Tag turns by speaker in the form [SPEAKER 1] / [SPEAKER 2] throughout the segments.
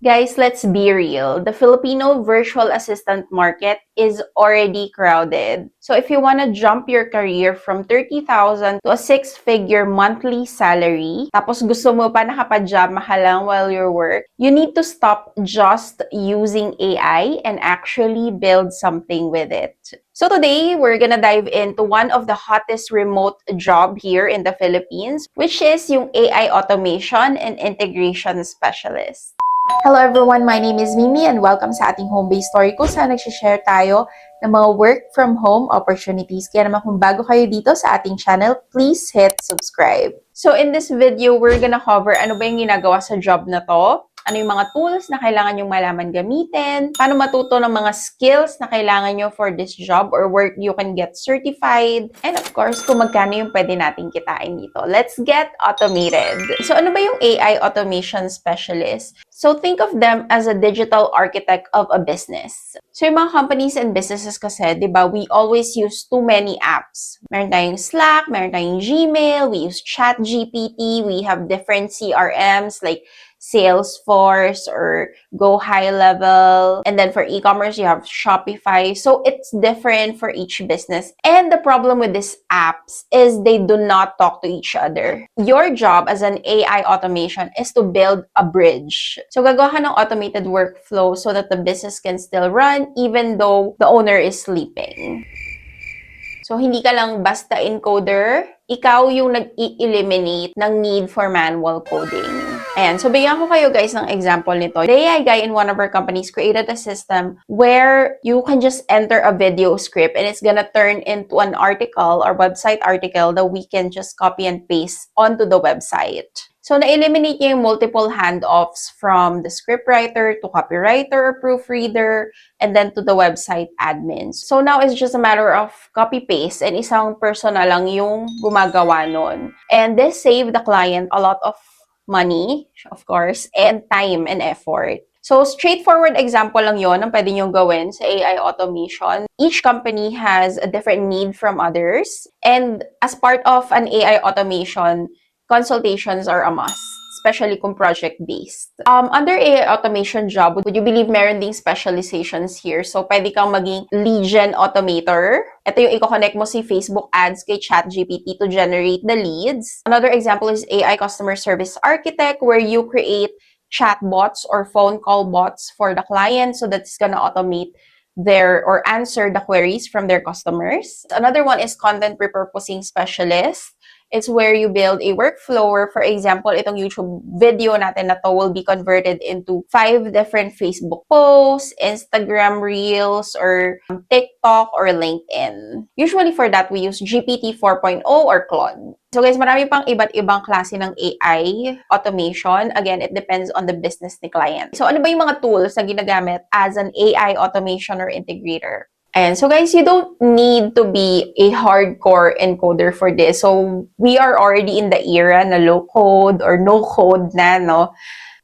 [SPEAKER 1] Guys, let's be real. The Filipino virtual assistant market is already crowded. So if you want to jump your career from 30,000 to a six-figure monthly salary, tapos gusto mo pa nakapajama ka lang while you work, you need to stop just using AI and actually build something with it. So today, we're gonna dive into one of the hottest remote job here in the Philippines, which is yung AI automation and integration specialist. Hello everyone, my name is Mimi and welcome sa ating home-based story kung saan nagsishare tayo ng mga work from home opportunities. Kaya naman kung bago kayo dito sa ating channel, please hit subscribe. So in this video, we're gonna cover ano ba yung ginagawa sa job na to, ano yung mga tools na kailangan yung malaman gamitin, paano matuto ng mga skills na kailangan nyo for this job or where you can get certified, and of course, kung magkano yung pwede nating kitain dito. Let's get automated. So ano ba yung AI automation specialist? So think of them as a digital architect of a business. So yung mga companies and businesses kasi, di ba, we always use too many apps. Meron tayong Slack, meron tayong Gmail, we use ChatGPT, we have different CRMs like Salesforce or Go High Level. And then for e-commerce, you have Shopify. So it's different for each business. And the problem with these apps is they do not talk to each other. Your job as an AI automation is to build a bridge. So gagawa ka ng automated workflow so that the business can still run even though the owner is sleeping. So, hindi ka lang basta encoder, ikaw yung nag-i-eliminate ng need for manual coding. Ayan, so bigyan ko kayo guys ng example nito. The AI guy in one of our companies created a system where you can just enter a video script and it's gonna turn into an article or website article that we can just copy and paste onto the website. So, na-eliminate niya yung multiple handoffs from the scriptwriter to copywriter or proofreader and then to the website admins. So, now it's just a matter of copy-paste and isang person na lang yung gumagawa nun. And this saved the client a lot of money, of course, and time and effort. So, straightforward example lang yon ng pwede nyo gawin sa AI automation. Each company has a different need from others. And as part of an AI automation, consultations are a must, especially kung project-based. Under AI automation job, would you believe meron ding specializations here? So, pwede kang maging lead gen automator. Ito yung i-connect mo si Facebook ads kay ChatGPT to generate the leads. Another example is AI customer service architect, where you create chatbots or phone call bots for the client so that it's gonna automate their or answer the queries from their customers. Another one is content repurposing specialist. It's where you build a workflow where, for example, itong YouTube video natin na to will be converted into 5 different Facebook posts, Instagram Reels, or TikTok or LinkedIn. Usually for that, we use GPT 4.0 or Claude. So guys, marami pang iba't ibang klase ng AI automation. Again, it depends on the business ni client. So ano ba yung mga tools na ginagamit as an AI automation or integrator? And so guys, you don't need to be a hardcore encoder for this. So we are already in the era na low code or no code na, no?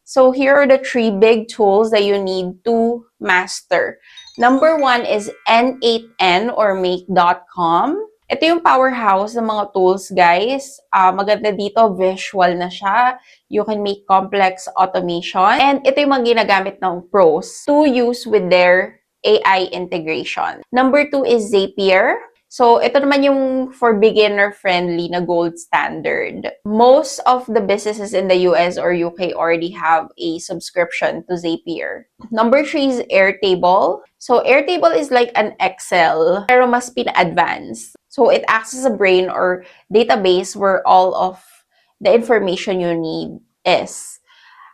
[SPEAKER 1] So here are the 3 big tools that you need to master. Number 1 is N8N or make.com. Ito yung powerhouse ng mga tools, guys. Maganda dito, visual na siya. You can make complex automation. And ito yung mga ginagamit ng pros to use with their AI integration. Number 2 is Zapier. So, ito naman yung for beginner-friendly na gold standard. Most of the businesses in the US or UK already have a subscription to Zapier. Number 3 is Airtable. So, Airtable is like an Excel, pero mas pina-advanced. So, it acts as a brain or database where all of the information you need is.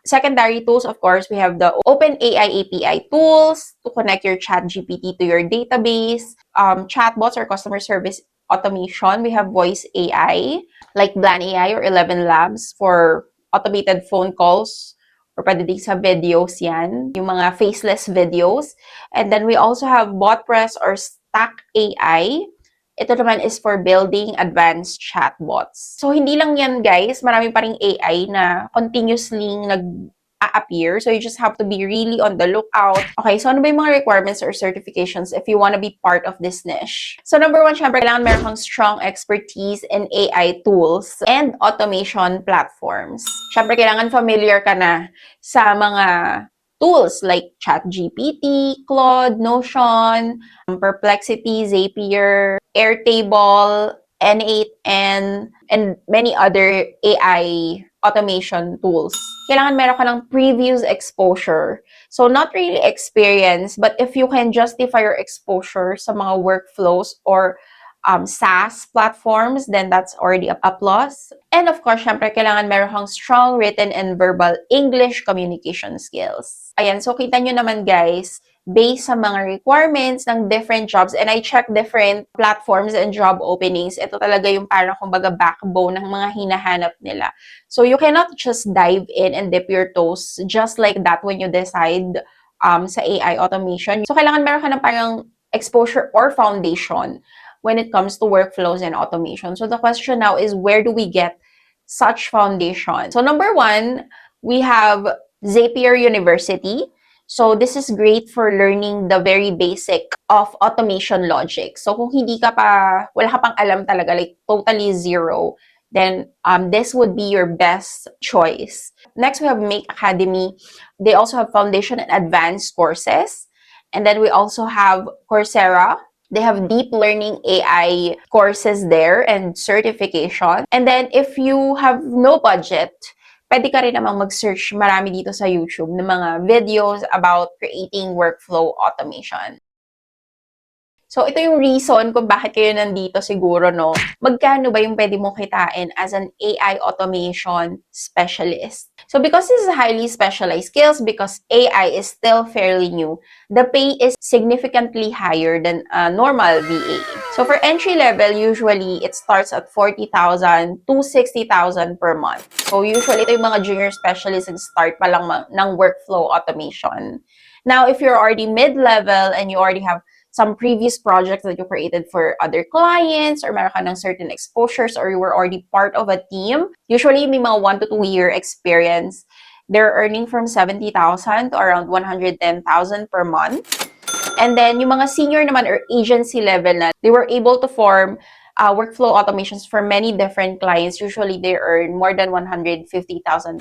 [SPEAKER 1] Secondary tools, of course, we have the OpenAI API tools to connect your ChatGPT to your database, chatbots or customer service automation. We have voice AI, like Blan AI or 11 Labs for automated phone calls, or pwede din sa videos yan, yung mga faceless videos. And then we also have BotPress or Stack AI. Ito naman is for building advanced chatbots. So, hindi lang yan, guys. Marami pa ring AI na continuously nag-a-appear. So, you just have to be really on the lookout. Okay, so ano ba yung mga requirements or certifications if you want to be part of this niche? So, number 1, syempre, kailangan meron kang strong expertise in AI tools and automation platforms. Syempre, kailangan familiar ka na sa mga tools like ChatGPT, Claude, Notion, Perplexity, Zapier, Airtable, N8N, and many other AI automation tools. Kailangan meron ka ng previous exposure. So, not really experience, but if you can justify your exposure sa mga workflows or SaaS platforms, then that's already a plus. And of course, syempre, kailangan meron kang strong written and verbal English communication skills. Ayan, so kita nyo naman guys, based sa mga requirements ng different jobs, and I check different platforms and job openings, ito talaga yung parang kumbaga backbone ng mga hinahanap nila. So you cannot just dive in and dip your toes just like that when you decide sa AI automation. So kailangan meron ka ng parang exposure or foundation when it comes to workflows and automation. So the question now is, where do we get such foundation? So number one, we have Zapier University. So this is great for learning the very basic of automation logic. So kung hindi ka pa, wala ka pang alam talaga, like totally zero, then this would be your best choice. Next, we have Make Academy. They also have foundation and advanced courses. And then we also have Coursera. They have deep learning AI courses there and certification. And then if you have no budget, pwede ka rin namang mag-search marami dito sa YouTube ng mga videos about creating workflow automation. So, ito yung reason kung bakit kayo nandito siguro, no? Magkano ba yung pwede mong kitain as an AI automation specialist? So, because this is a highly specialized skills, because AI is still fairly new, the pay is significantly higher than a normal VA. So, for entry level, usually, it starts at 40,000 to 60,000 per month. So, usually, ito yung mga junior specialists and start pa lang ng workflow automation. Now, if you're already mid-level and you already have some previous projects that you created for other clients or meron ka ng certain exposures or you were already part of a team, usually may mga 1 to 2 year experience. They're earning from 70,000 to around 110,000 per month. And then yung mga senior naman or agency level na, they were able to form workflow automations for many different clients. Usually they earn more than 150,000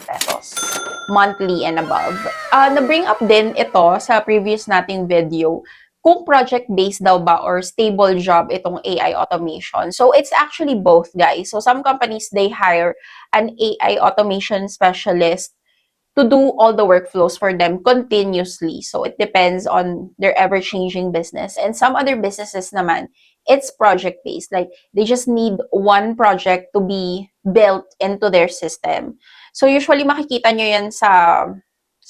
[SPEAKER 1] pesos monthly and above. Na-bring up din ito sa previous nating video kung project-based daw ba or stable job itong AI automation. So, it's actually both, guys. So, some companies, they hire an AI automation specialist to do all the workflows for them continuously. So, it depends on their ever-changing business. And some other businesses naman, it's project-based. Like, they just need one project to be built into their system. So, usually, makikita nyo yan sa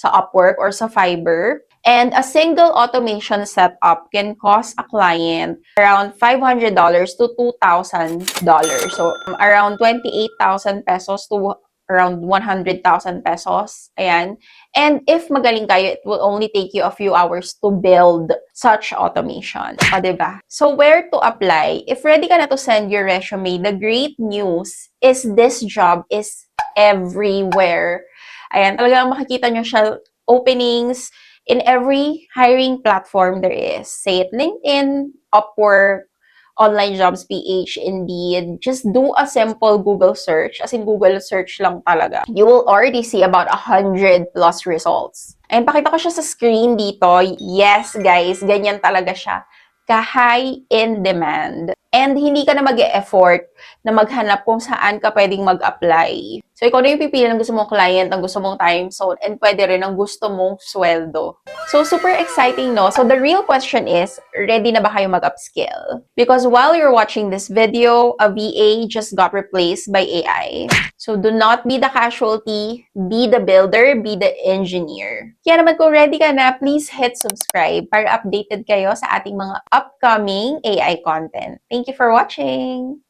[SPEAKER 1] Upwork or sa Fiverr. And a single automation setup can cost a client around $500 to $2,000. So, around 28,000 pesos to around 100,000 pesos. Ayan. And if magaling kayo, it will only take you a few hours to build such automation. O, diba? So, where to apply? If ready ka na to send your resume, the great news is this job is everywhere. Ayan, talagang makikita nyo siya, openings, in every hiring platform there is. Say it LinkedIn, Upwork, Online Jobs PH, Indeed. Just do a simple Google search. As in, Google search lang talaga. You will already see about 100 plus results. And pakita ko siya sa screen dito. Yes, guys, ganyan talaga siya. Ka-high in demand. And hindi ka na mag-e-effort na maghanap kung saan ka pwedeng mag-apply. So, ikaw na yung pipili ng gusto mong client, ng gusto mong time zone, and pwede rin ng gusto mong sweldo. So, super exciting, no? So, the real question is, ready na ba kayo mag-upskill? Because while you're watching this video, a VA just got replaced by AI. So, do not be the casualty, be the builder, be the engineer. Kaya naman kung ready ka na, please hit subscribe para updated kayo sa ating mga upcoming AI content. Thank you for watching!